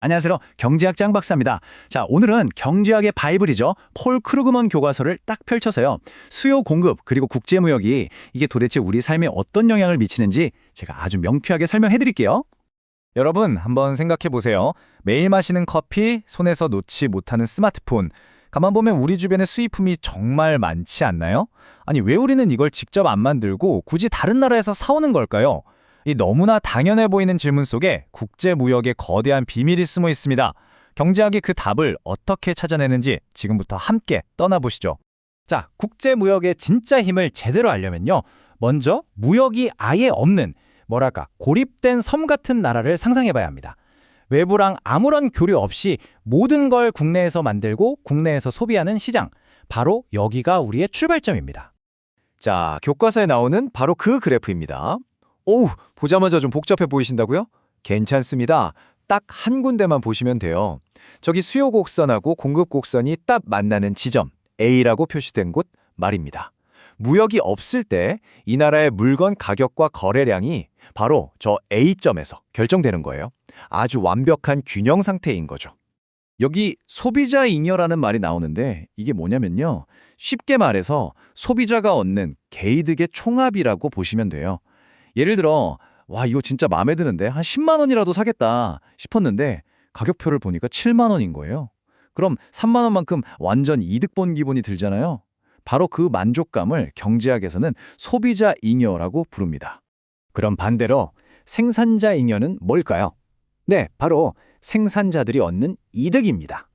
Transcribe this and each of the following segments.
안녕하세요. 경제학 장 박사입니다. 자, 오늘은 경제학의 바이블이죠. 폴 크루그먼 교과서를 딱 펼쳐서요. 수요 공급 그리고 국제 무역이 이게 도대체 우리 삶에 어떤 영향을 미치는지 제가 아주 명쾌하게 설명해 드릴게요. 여러분, 한번 생각해 보세요. 매일 마시는 커피, 손에서 놓지 못하는 스마트폰. 가만 보면 우리 주변에 수입품이 정말 많지 않나요? 아니, 왜 우리는 이걸 직접 안 만들고 굳이 다른 나라에서 사오는 걸까요? 이 너무나 당연해 보이는 질문 속에 국제 무역의 거대한 비밀이 숨어 있습니다. 경제학이 그 답을 어떻게 찾아내는지 지금부터 함께 떠나보시죠. 자, 국제 무역의 진짜 힘을 제대로 알려면요. 먼저 무역이 아예 없는, 고립된 섬 같은 나라를 상상해 봐야 합니다. 외부랑 아무런 교류 없이 모든 걸 국내에서 만들고 국내에서 소비하는 시장. 바로 여기가 우리의 출발점입니다. 자, 교과서에 나오는 바로 그 그래프입니다. 오우, 보자마자 좀 복잡해 보이신다고요? 괜찮습니다. 딱 한 군데만 보시면 돼요. 저기 수요 곡선하고 공급 곡선이 딱 만나는 지점, A라고 표시된 곳 말입니다. 무역이 없을 때 이 나라의 물건 가격과 거래량이 바로 저 A점에서 결정되는 거예요. 아주 완벽한 균형 상태인 거죠. 여기 소비자 잉여라는 말이 나오는데 이게 뭐냐면요. 쉽게 말해서 소비자가 얻는 개이득의 총합이라고 보시면 돼요. 예를 들어 와 이거 진짜 마음에 드는데 한 10만 원이라도 사겠다 싶었는데 가격표를 보니까 7만 원인 거예요. 그럼 3만 원만큼 완전 이득 본 기분이 들잖아요. 바로 그 만족감을 경제학에서는 소비자 잉여라고 부릅니다. 그럼 반대로 생산자 잉여는 뭘까요? 네, 바로 생산자들이 얻는 이득입니다.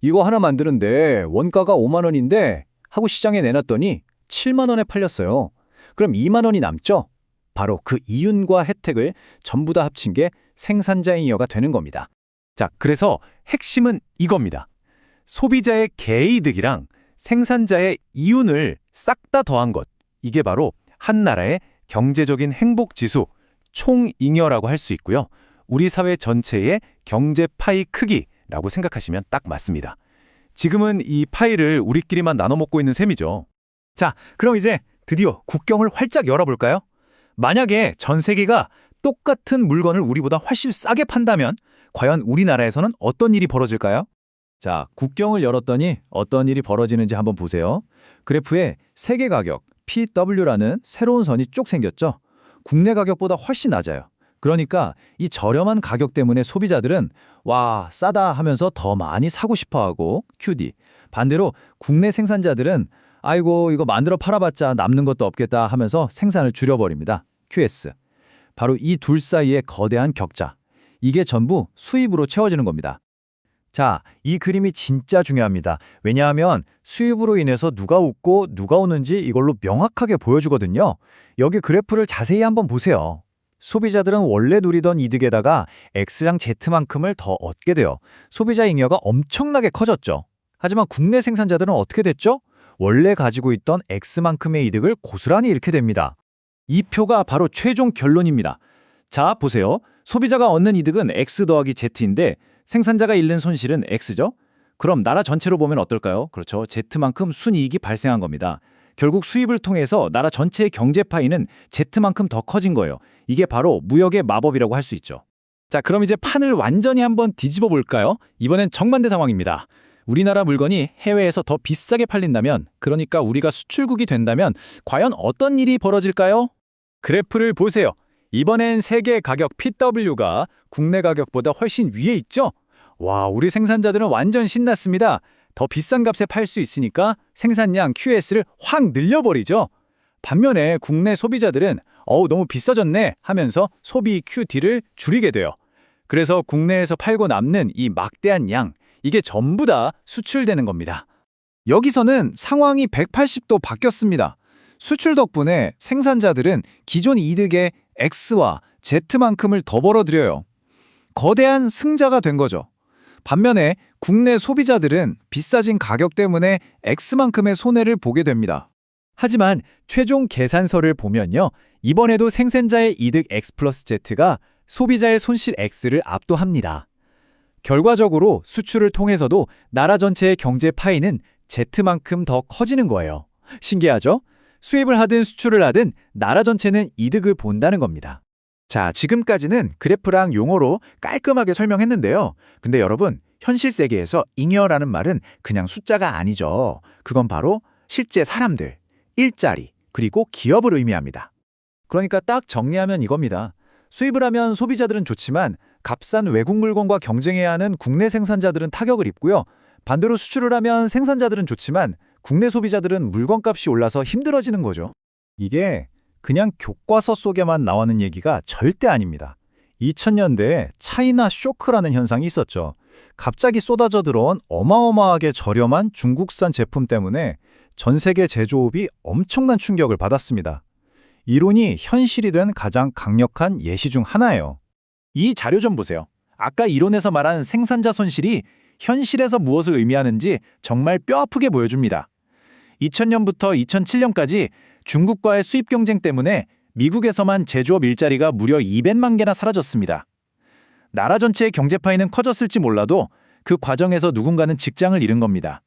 이거 하나 만드는데 원가가 5만 원인데 하고 시장에 내놨더니 7만 원에 팔렸어요. 그럼 2만 원이 남죠? 바로 그 이윤과 혜택을 전부 다 합친 게 생산자 잉여가 되는 겁니다. 자, 그래서 핵심은 이겁니다. 소비자의 개이득이랑 생산자의 이윤을 싹 다 더한 것. 이게 바로 한 나라의 경제적인 행복 지수, 총잉여라고 할 수 있고요. 우리 사회 전체의 경제 파이 크기라고 생각하시면 딱 맞습니다. 지금은 이 파이를 우리끼리만 나눠 먹고 있는 셈이죠. 자, 그럼 이제 드디어 국경을 활짝 열어볼까요? 만약에 전 세계가 똑같은 물건을 우리보다 훨씬 싸게 판다면 과연 우리나라에서는 어떤 일이 벌어질까요? 자, 국경을 열었더니 어떤 일이 벌어지는지 한번 보세요. 그래프에 세계 가격, PW라는 새로운 선이 쭉 생겼죠? 국내 가격보다 훨씬 낮아요. 그러니까 이 저렴한 가격 때문에 소비자들은 와, 싸다 하면서 더 많이 사고 싶어하고 QD. 반대로 국내 생산자들은 아이고 이거 만들어 팔아봤자 남는 것도 없겠다 하면서 생산을 줄여버립니다. QS. 바로 이 둘 사이의 거대한 격차. 이게 전부 수입으로 채워지는 겁니다. 자, 이 그림이 진짜 중요합니다. 왜냐하면 수입으로 인해서 누가 웃고 누가 우는지 이걸로 명확하게 보여주거든요. 여기 그래프를 자세히 한번 보세요. 소비자들은 원래 누리던 이득에다가 X랑 Z만큼을 더 얻게 돼요. 소비자 잉여가 엄청나게 커졌죠. 하지만 국내 생산자들은 어떻게 됐죠? 원래 가지고 있던 X만큼의 이득을 고스란히 잃게 됩니다. 이 표가 바로 최종 결론입니다. 자, 보세요. 소비자가 얻는 이득은 X 더하기 Z인데 생산자가 잃는 손실은 X죠? 그럼 나라 전체로 보면 어떨까요? 그렇죠. Z만큼 순이익이 발생한 겁니다. 결국 수입을 통해서 나라 전체의 경제 파이는 Z만큼 더 커진 거예요. 이게 바로 무역의 마법이라고 할 수 있죠. 자, 그럼 이제 판을 완전히 한번 뒤집어 볼까요? 이번엔 정반대 상황입니다. 우리나라 물건이 해외에서 더 비싸게 팔린다면, 그러니까 우리가 수출국이 된다면 과연 어떤 일이 벌어질까요? 그래프를 보세요. 이번엔 세계 가격 PW가 국내 가격보다 훨씬 위에 있죠? 와, 우리 생산자들은 완전 신났습니다. 더 비싼 값에 팔 수 있으니까 생산량 QS를 확 늘려버리죠. 반면에 국내 소비자들은 너무 비싸졌네 하면서 소비 QD를 줄이게 돼요. 그래서 국내에서 팔고 남는 이 막대한 양, 이게 전부 다 수출되는 겁니다. 여기서는 상황이 180도 바뀌었습니다. 수출 덕분에 생산자들은 기존 이득의 X와 Z만큼을 더 벌어들여요. 거대한 승자가 된 거죠. 반면에 국내 소비자들은 비싸진 가격 때문에 X만큼의 손해를 보게 됩니다. 하지만 최종 계산서를 보면요. 이번에도 생산자의 이득 X 플러스 Z가 소비자의 손실 X를 압도합니다. 결과적으로 수출을 통해서도 나라 전체의 경제 파이는 Z만큼 더 커지는 거예요. 신기하죠? 수입을 하든 수출을 하든 나라 전체는 이득을 본다는 겁니다. 자, 지금까지는 그래프랑 용어로 깔끔하게 설명했는데요. 근데 여러분, 현실 세계에서 잉여라는 말은 그냥 숫자가 아니죠. 그건 바로 실제 사람들, 일자리, 그리고 기업을 의미합니다. 그러니까 딱 정리하면 이겁니다. 수입을 하면 소비자들은 좋지만 값싼 외국 물건과 경쟁해야 하는 국내 생산자들은 타격을 입고요. 반대로 수출을 하면 생산자들은 좋지만 국내 소비자들은 물건값이 올라서 힘들어지는 거죠. 이게 그냥 교과서 속에만 나오는 얘기가 절대 아닙니다. 2000년대에 차이나 쇼크라는 현상이 있었죠. 갑자기 쏟아져 들어온 어마어마하게 저렴한 중국산 제품 때문에 전 세계 제조업이 엄청난 충격을 받았습니다. 이론이 현실이 된 가장 강력한 예시 중 하나예요. 이 자료 좀 보세요. 아까 이론에서 말한 생산자 손실이 현실에서 무엇을 의미하는지 정말 뼈아프게 보여줍니다. 2000년부터 2007년까지 중국과의 수입 경쟁 때문에 미국에서만 제조업 일자리가 무려 200만 개나 사라졌습니다. 나라 전체의 경제 파이는 커졌을지 몰라도 그 과정에서 누군가는 직장을 잃은 겁니다.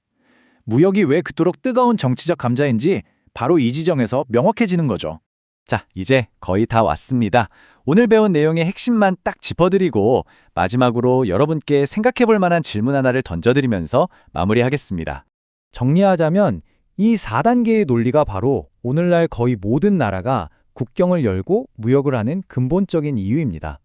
무역이 왜 그토록 뜨거운 정치적 감자인지 바로 이 지점에서 명확해지는 거죠. 자, 이제 거의 다 왔습니다. 오늘 배운 내용의 핵심만 딱 짚어드리고 마지막으로 여러분께 생각해볼 만한 질문 하나를 던져드리면서 마무리하겠습니다. 정리하자면 이 4단계의 논리가 바로 오늘날 거의 모든 나라가 국경을 열고 무역을 하는 근본적인 이유입니다.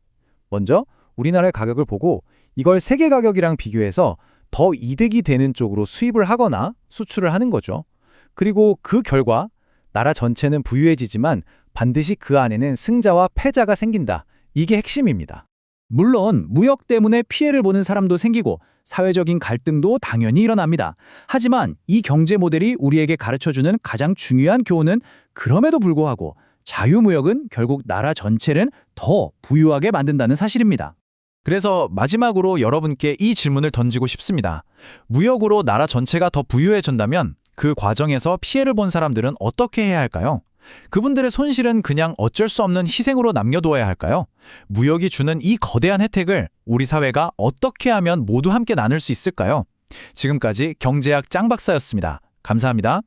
먼저 우리나라의 가격을 보고 이걸 세계 가격이랑 비교해서 더 이득이 되는 쪽으로 수입을 하거나 수출을 하는 거죠. 그리고 그 결과 나라 전체는 부유해지지만 반드시 그 안에는 승자와 패자가 생긴다. 이게 핵심입니다. 물론 무역 때문에 피해를 보는 사람도 생기고 사회적인 갈등도 당연히 일어납니다. 하지만 이 경제 모델이 우리에게 가르쳐주는 가장 중요한 교훈은 그럼에도 불구하고 자유무역은 결국 나라 전체를 더 부유하게 만든다는 사실입니다. 그래서 마지막으로 여러분께 이 질문을 던지고 싶습니다. 무역으로 나라 전체가 더 부유해진다면 그 과정에서 피해를 본 사람들은 어떻게 해야 할까요? 그분들의 손실은 그냥 어쩔 수 없는 희생으로 남겨두어야 할까요? 무역이 주는 이 거대한 혜택을 우리 사회가 어떻게 하면 모두 함께 나눌 수 있을까요? 지금까지 경제학 짱박사였습니다. 감사합니다.